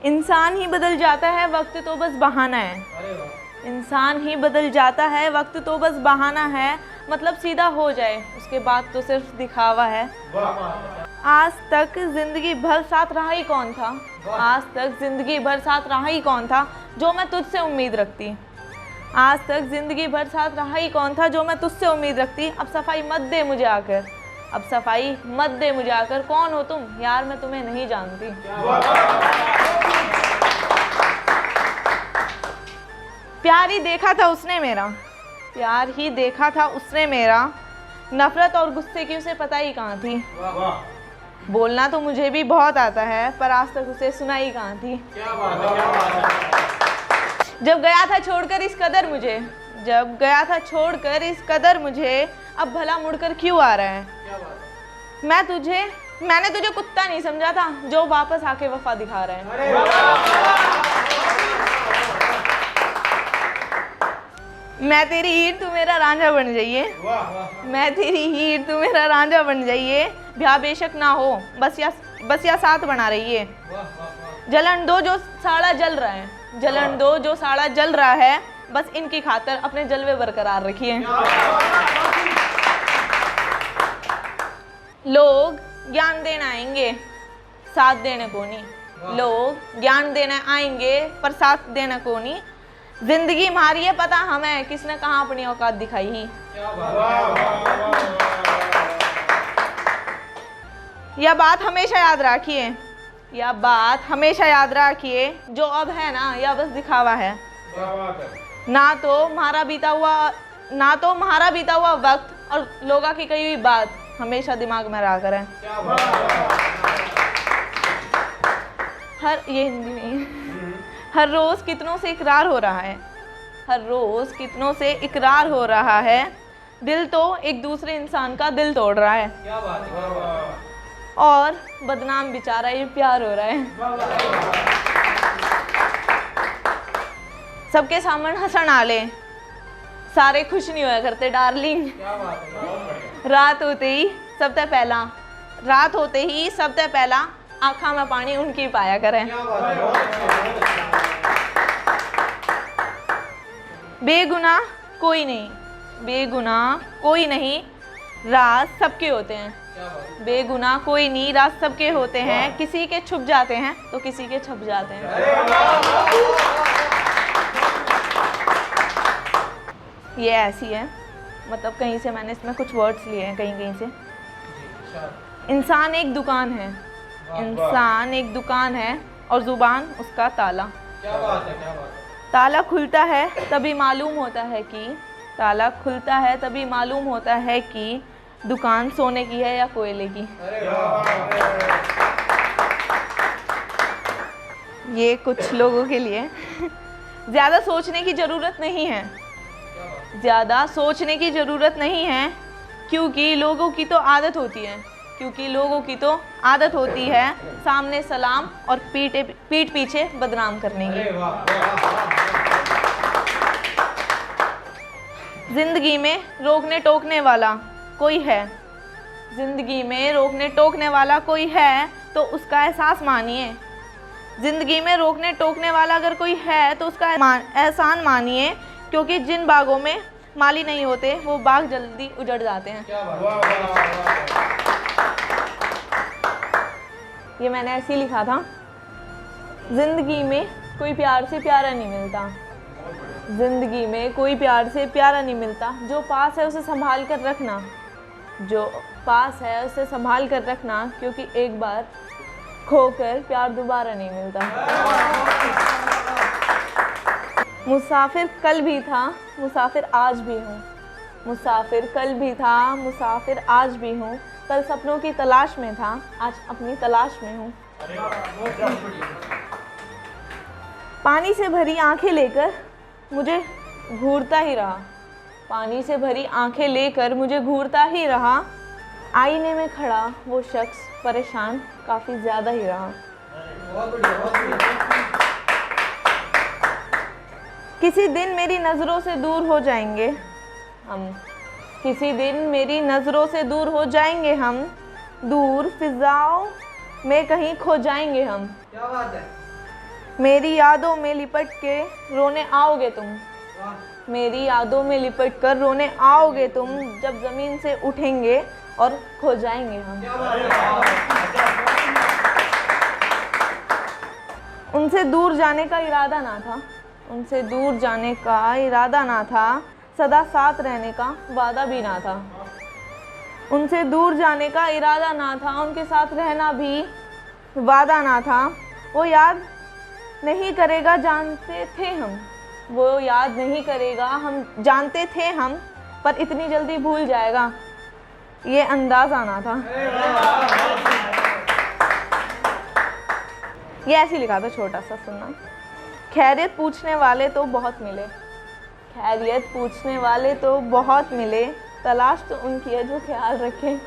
इंसान ही बदल जाता है, वक्त तो बस बहाना है। इंसान ही बदल जाता है, वक्त तो बस बहाना है। मतलब सीधा हो जाए उसके बाद तो सिर्फ दिखावा है। आज तक जिंदगी भर साथ रहा ही कौन था, आज तक जिंदगी भर साथ रहा ही कौन था जो मैं तुझसे उम्मीद रखती। आज तक जिंदगी भर साथ रहा ही कौन था जो मैं तुझसे उम्मीद रखती। अब सफाई मत दे मुझे आकर, अब सफाई मत दे मुझे आकर। कौन हो तुम यार, मैं तुम्हें नहीं जानती। प्यार ही देखा था उसने मेरा, प्यार ही देखा था उसने मेरा। नफरत और गुस्से की उसे पता ही कहाँ थी। बोलना तो मुझे भी बहुत आता है, पर आज तक उसे सुना ही कहाँ थी। क्या बात है, क्या बात है। जब गया था छोड़कर इस कदर मुझे, जब गया था छोड़कर इस कदर मुझे, अब भला मुड़कर क्यों आ रहा है। क्या बात है। मैंने तुझे कुत्ता नहीं समझा था जो वापस आके वफा दिखा रहा है। मैं तेरी हीर तू मेरा रांझा बन जाइए, मैं तेरी हीर तू मेरा रांझा बन जाइए। ब्याह बेशक ना हो, बस या साथ बना रहिए। जलन दो जो साड़ा जल रहा है, जलन दो जो साड़ा जल रहा है। बस इनकी खातर अपने जलवे बरकरार रखिए। लोग ज्ञान देने आएंगे, साथ देने को नहीं। लोग ज्ञान देने आएंगे पर साथ देने को नहीं। जिंदगी मारी है पता हमें किसने कहाँ अपनी औकात दिखाई ही। यह बात हमेशा याद रखिए, यह बात हमेशा याद रखिए। जो अब है ना यह बस दिखावा है। ना तो महारा बीता हुआ वक्त और लोगों की कही हुई बात हमेशा दिमाग में रहा करें। ये हिंदी में हर रोज कितनों से इकरार हो रहा है, हर रोज कितनों से इकरार हो रहा है। दिल तो एक दूसरे इंसान का दिल तोड़ रहा है। क्या बात है, क्या बात है। और बदनाम बेचारा ये प्यार हो रहा है। सबके सामने हंसन आले, सारे खुश नहीं होया करते डार्लिंग। क्या बात है, बहुत बढ़िया। रात होते ही सबसे पहला, रात होते ही सबसे पहला आँखों में पानी उनकी पाया करें। क्या बात है, बहुत अच्छा, बहुत अच्छा। बेगुनाह कोई नहीं, बेगुनाह कोई नहीं, राज सबके होते हैं। क्या बात है। बेगुनाह कोई नहीं, राज सबके होते हैं। किसी के छुप जाते हैं तो किसी के छप जाते हैं। ये ऐसी है, मतलब कहीं से मैंने इसमें कुछ वर्ड्स लिए हैं, कहीं कहीं से। इंसान एक दुकान है, इंसान एक दुकान है और जुबान उसका ताला। क्या बात है, क्या बात है। ताला खुलता है तभी मालूम होता है कि, ताला खुलता है तभी मालूम होता है कि दुकान सोने की है या कोयले की। ये कुछ लोगों के लिए। ज़्यादा सोचने की ज़रूरत नहीं है, ज़्यादा सोचने की ज़रूरत नहीं है, क्योंकि लोगों की तो आदत होती है, क्योंकि लोगों की तो आदत होती है सामने सलाम और पीठ पीछे बदनाम करने की। जिंदगी में रोकने टोकने वाला कोई है, जिंदगी में रोकने टोकने वाला कोई है तो उसका एहसास मानिए। जिंदगी में रोकने टोकने वाला अगर कोई है तो उसका एहसान मानिए, क्योंकि जिन बागों में माली नहीं होते वो बाग जल्दी उजड़ जाते हैं। ये मैंने ऐसे ही लिखा था। जिंदगी में कोई प्यार से प्यारा नहीं मिलता, जिंदगी में कोई प्यार से प्यारा नहीं मिलता। जो पास है उसे संभाल कर रखना, जो पास है उसे संभाल कर रखना, क्योंकि एक बार खोकर प्यार दोबारा नहीं मिलता। मुसाफिर कल भी था, मुसाफिर आज भी हूँ, मुसाफिर कल भी था, मुसाफिर आज भी हूँ। कल सपनों की तलाश में था, आज अपनी तलाश में हूँ। पानी से भरी आंखें लेकर मुझे घूरता ही रहा, पानी से भरी आंखें लेकर मुझे घूरता ही रहा। आईने में खड़ा वो शख्स परेशान काफ़ी ज़्यादा ही रहा। किसी दिन मेरी नज़रों से दूर हो जाएंगे हम, किसी दिन मेरी नज़रों से दूर हो जाएंगे हम, दूर फिजाओं में कहीं खो जाएंगे हम। क्या बात है। मेरी यादों में लिपट के रोने आओगे तुम, मेरी यादों में लिपट कर रोने आओगे तुम, जब ज़मीन से उठेंगे और खो जाएंगे हम। उनसे दूर जाने का इरादा ना था, उनसे दूर जाने का इरादा ना था, सदा साथ रहने का वादा भी ना था। उनसे दूर जाने का इरादा ना था, उनके साथ रहना भी वादा ना था। वो याद नहीं करेगा जानते थे हम, वो याद नहीं करेगा हम जानते थे हम, पर इतनी जल्दी भूल जाएगा ये अंदाज आना था। ये ऐसे लिखा था, छोटा सा, सुनना। खैरियत पूछने वाले तो बहुत मिले, खैरियत पूछने वाले तो बहुत मिले, तलाश तो उनकी है जो ख्याल रखें।